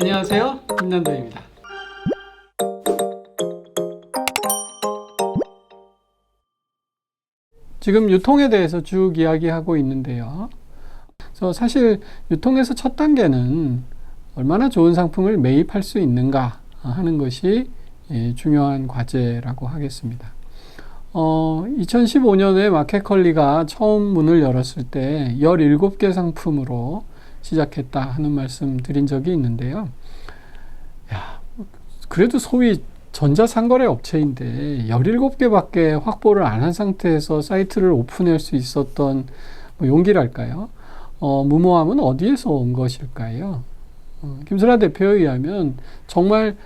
안녕하세요, 김남도입니다. 지금 유통에 대해서 쭉 이야기하고 있는데요. 그래서 사실 유통에서 첫 단계는 얼마나 좋은 상품을 매입할 수 있는가 하는 것이 중요한 과제라고 하겠습니다. 2015년에 마켓컬리가 처음 문을 열었을 때 17개 상품으로 시작했다 하는 말씀 드린 적이 있는데요. 그래도 소위 전자상거래 업체인데 17개밖에 확보를 안 한 상태에서 사이트를 오픈할 수 있었던 용기랄까요? 무모함은 어디에서 온 것일까요? 김슬아 대표에 의하면 정말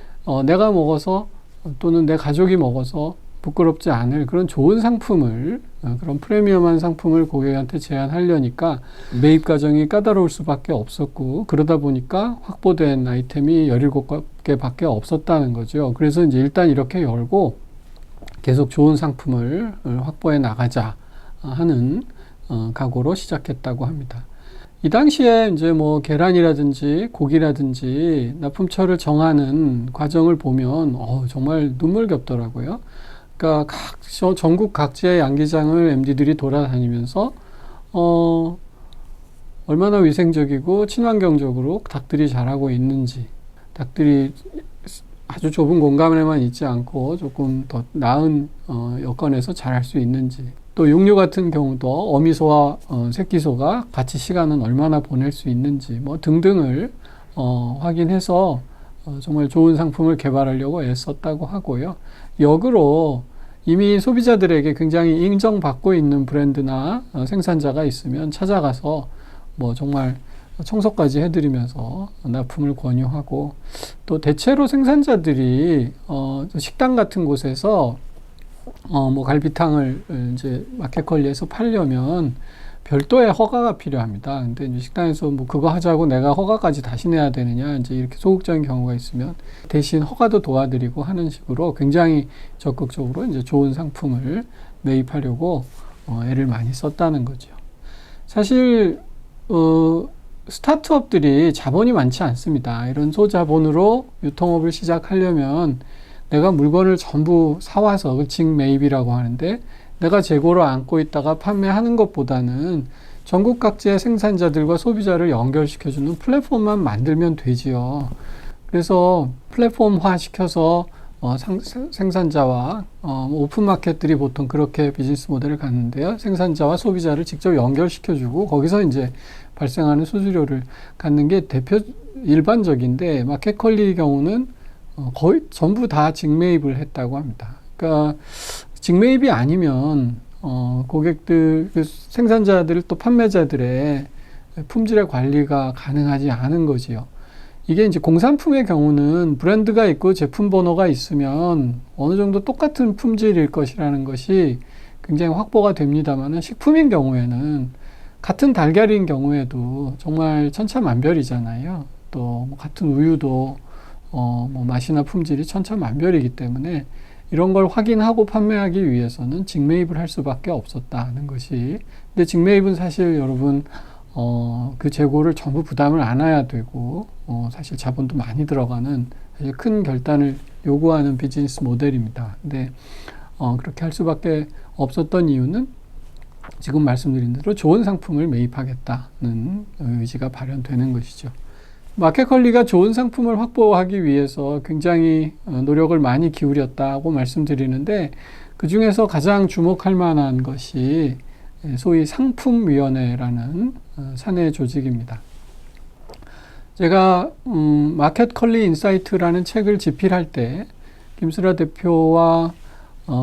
내가 먹어서 또는 내 가족이 먹어서 부끄럽지 않을 그런 좋은 상품을, 그런 프리미엄한 상품을 고객한테 제안하려니까 매입 과정이 까다로울 수밖에 없었고, 그러다 보니까 확보된 아이템이 17개밖에 없었다는 거죠. 그래서 이제 일단 이렇게 열고 계속 좋은 상품을 확보해 나가자 하는 각오로 시작했다고 합니다. 이 당시에 이제 뭐 계란이라든지 고기라든지 납품처를 정하는 과정을 보면 정말 눈물겹더라고요. 그러니까 전국 각지의 양기장을 MD들이 돌아다니면서 얼마나 위생적이고 친환경적으로 닭들이 자라고 있는지, 닭들이 아주 좁은 공간에만 있지 않고 조금 더 나은 여건에서 자랄 수 있는지, 또 육류 같은 경우도 어미소와 새끼소가 같이 시간은 얼마나 보낼 수 있는지 뭐 등등을 확인해서 정말 좋은 상품을 개발하려고 애썼다고 하고요. 역으로 이미 소비자들에게 굉장히 인정받고 있는 브랜드나 생산자가 있으면 찾아가서 뭐 정말 청소까지 해드리면서 납품을 권유하고, 또 대체로 생산자들이 식당 같은 곳에서 뭐 갈비탕을 이제 마켓컬리에서 팔려면 별도의 허가가 필요합니다. 근데 이제 식당에서 뭐 그거 하자고 내가 허가까지 다시 내야 되느냐, 이제 이렇게 소극적인 경우가 있으면 대신 허가도 도와드리고 하는 식으로 굉장히 적극적으로 이제 좋은 상품을 매입하려고 애를 많이 썼다는 거죠. 사실 스타트업들이 자본이 많지 않습니다. 이런 소자본으로 유통업을 시작하려면 내가 물건을 전부 사와서, 그 직매입이라고 하는데, 내가 재고로 안고 있다가 판매하는 것보다는 전국 각지의 생산자들과 소비자를 연결시켜주는 플랫폼만 만들면 되지요. 그래서 플랫폼화 시켜서 생산자와 오픈마켓들이 보통 그렇게 비즈니스 모델을 갖는데요. 생산자와 소비자를 직접 연결시켜주고 거기서 이제 발생하는 수수료를 갖는 게 일반적인데, 마켓컬리 경우는 거의 전부 다 직매입을 했다고 합니다. 그러니까 직매입이 아니면 고객들, 생산자들 또 판매자들의 품질의 관리가 가능하지 않은 거지요. 이게 이제 공산품의 경우는 브랜드가 있고 제품 번호가 있으면 어느 정도 똑같은 품질일 것이라는 것이 굉장히 확보가 됩니다만, 식품인 경우에는 같은 달걀인 경우에도 정말 천차만별이잖아요. 또 같은 우유도 뭐 맛이나 품질이 천차만별이기 때문에 이런 걸 확인하고 판매하기 위해서는 직매입을 할 수밖에 없었다는 것이. 근데 직매입은 사실 여러분 그 재고를 전부 부담을 안아야 되고 사실 자본도 많이 들어가는 사실 큰 결단을 요구하는 비즈니스 모델입니다. 근데 그렇게 할 수밖에 없었던 이유는 지금 말씀드린 대로 좋은 상품을 매입하겠다는 의지가 발현되는 것이죠. 마켓컬리가 좋은 상품을 확보하기 위해서 굉장히 노력을 많이 기울였다고 말씀드리는데, 그 중에서 가장 주목할 만한 것이 소위 상품위원회라는 사내 조직입니다. 제가 마켓컬리 인사이트라는 책을 집필할 때 김슬아 대표와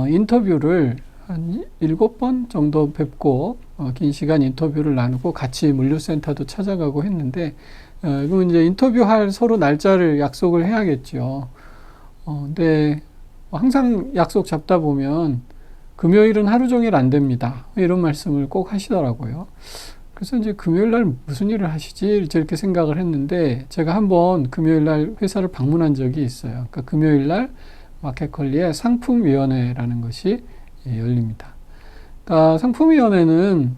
인터뷰를 한 7번 정도 뵙고 긴 시간 인터뷰를 나누고 같이 물류센터도 찾아가고 했는데, 그럼 이제 인터뷰할 서로 날짜를 약속을 해야겠죠. 근데 항상 약속 잡다 보면 금요일은 하루 종일 안 됩니다, 이런 말씀을 꼭 하시더라고요. 그래서 이제 금요일 날 무슨 일을 하시지? 이렇게 생각을 했는데, 제가 한번 금요일 날 회사를 방문한 적이 있어요. 그러니까 금요일 날 마켓컬리의 상품위원회라는 것이 열립니다. 그러니까 상품위원회는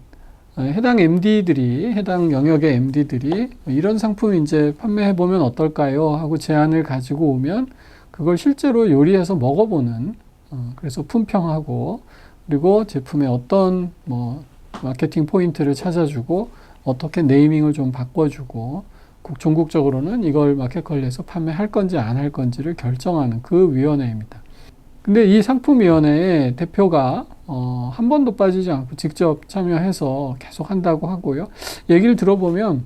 해당 MD들이, 해당 영역의 MD들이 이런 상품 이제 판매해 보면 어떨까요? 하고 제안을 가지고 오면 그걸 실제로 요리해서 먹어보는, 그래서 품평하고, 그리고 제품의 어떤 뭐 마케팅 포인트를 찾아주고 어떻게 네이밍을 좀 바꿔주고 전국적으로는 이걸 마켓컬리에서 판매할 건지 안 할 건지를 결정하는 그 위원회입니다. 근데 이 상품위원회에 대표가 한 번도 빠지지 않고 직접 참여해서 계속 한다고 하고요. 얘기를 들어보면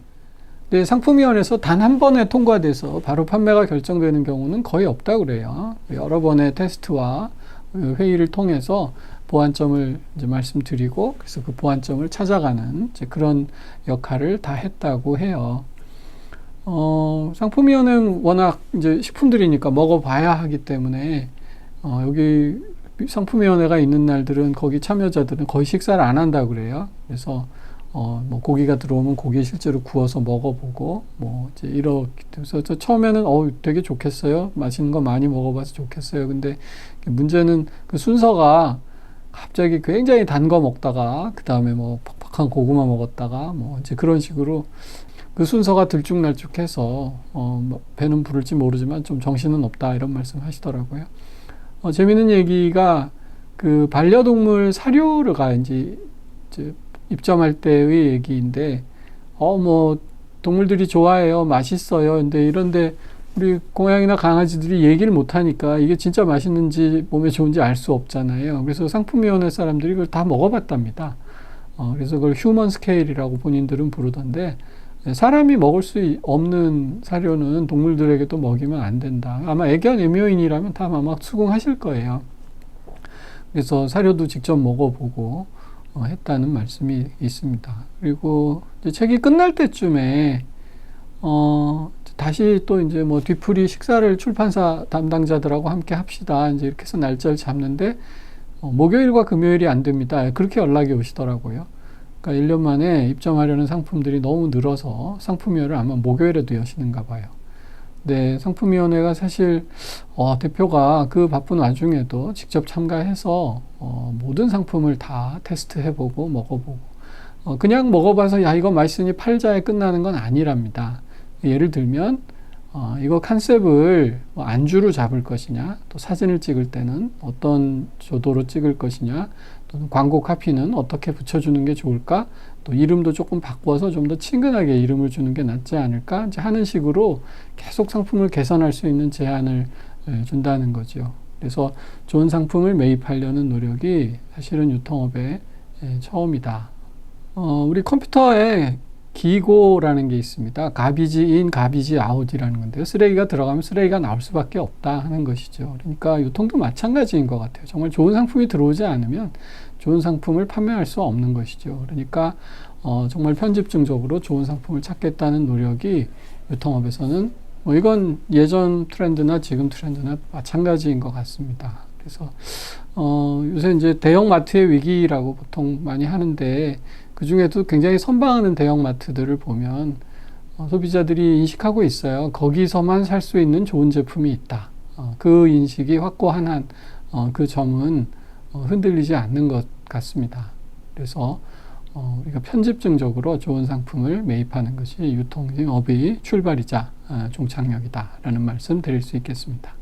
네, 상품위원회에서 단 한 번에 통과돼서 바로 판매가 결정되는 경우는 거의 없다고 그래요. 여러 번의 테스트와 회의를 통해서 보완점을 이제 말씀드리고 그래서 그 보완점을 찾아가는 이제 그런 역할을 다 했다고 해요. 상품위원회는 워낙 이제 식품들이니까 먹어봐야 하기 때문에 여기 상품위원회가 있는 날들은 거기 참여자들은 거의 식사를 안 한다고 그래요. 그래서 뭐 고기가 들어오면 고기 실제로 구워서 먹어보고 뭐 이제 이렇게 돼서 처음에는 되게 좋겠어요. 맛있는 거 많이 먹어봐서 좋겠어요. 근데 문제는 그 순서가 갑자기 굉장히 단 거 먹다가 그 다음에 뭐 퍽퍽한 고구마 먹었다가 뭐 이제 그런 식으로 그 순서가 들쭉날쭉해서 뭐 배는 부를지 모르지만 좀 정신은 없다 이런 말씀 하시더라고요. 재밌는 얘기가 그 반려동물 사료가 이제 입점할 때의 얘기인데 뭐 동물들이 좋아해요, 맛있어요. 근데 이런데 우리 고양이나 강아지들이 얘기를 못 하니까 이게 진짜 맛있는지 몸에 좋은지 알 수 없잖아요. 그래서 상품위원회 사람들이 그걸 다 먹어봤답니다. 그래서 그걸 휴먼 스케일이라고 본인들은 부르던데 사람이 먹을 수 없는 사료는 동물들에게도 먹이면 안 된다. 아마 애견 애묘인이라면 다 아마 수긍하실 거예요. 그래서 사료도 직접 먹어보고 했다는 말씀이 있습니다. 그리고 이제 책이 끝날 때쯤에 다시 또 이제 뭐 뒤풀이 식사를 출판사 담당자들하고 함께 합시다. 이제 이렇게 해서 날짜를 잡는데 목요일과 금요일이 안 됩니다. 그렇게 연락이 오시더라고요. 그러니까 1년 만에 입점하려는 상품들이 너무 늘어서 상품위원회를 아마 목요일에도 여시는가 봐요. 네, 상품위원회가 사실 대표가 그 바쁜 와중에도 직접 참가해서 모든 상품을 다 테스트해보고 먹어보고 그냥 먹어봐서 야 이거 맛있으니 팔자에 끝나는 건 아니랍니다. 예를 들면 이거 컨셉을 뭐 안주로 잡을 것이냐, 또 사진을 찍을 때는 어떤 조도로 찍을 것이냐, 또는 광고 카피는 어떻게 붙여주는 게 좋을까, 또 이름도 조금 바꿔서 좀 더 친근하게 이름을 주는 게 낫지 않을까 이제 하는 식으로 계속 상품을 개선할 수 있는 제안을 준다는 거죠. 그래서 좋은 상품을 매입하려는 노력이 사실은 유통업의 처음이다. 우리 컴퓨터에 기고라는 게 있습니다. 가비지 인, 가비지 아웃이라는 건데요. 쓰레기가 들어가면 쓰레기가 나올 수밖에 없다 하는 것이죠. 그러니까 유통도 마찬가지인 것 같아요. 정말 좋은 상품이 들어오지 않으면 좋은 상품을 판매할 수 없는 것이죠. 그러니까 정말 편집증적으로 좋은 상품을 찾겠다는 노력이 유통업에서는 뭐 이건 예전 트렌드나 지금 트렌드나 마찬가지인 것 같습니다. 그래서 요새 이제 대형마트의 위기라고 보통 많이 하는데 그 중에도 굉장히 선방하는 대형마트들을 보면 소비자들이 인식하고 있어요. 거기서만 살 수 있는 좋은 제품이 있다. 그 인식이 확고한 한 그 점은 흔들리지 않는 것 같습니다. 그래서 우리가 편집증적으로 좋은 상품을 매입하는 것이 유통업의 출발이자 종착역이다 라는 말씀 드릴 수 있겠습니다.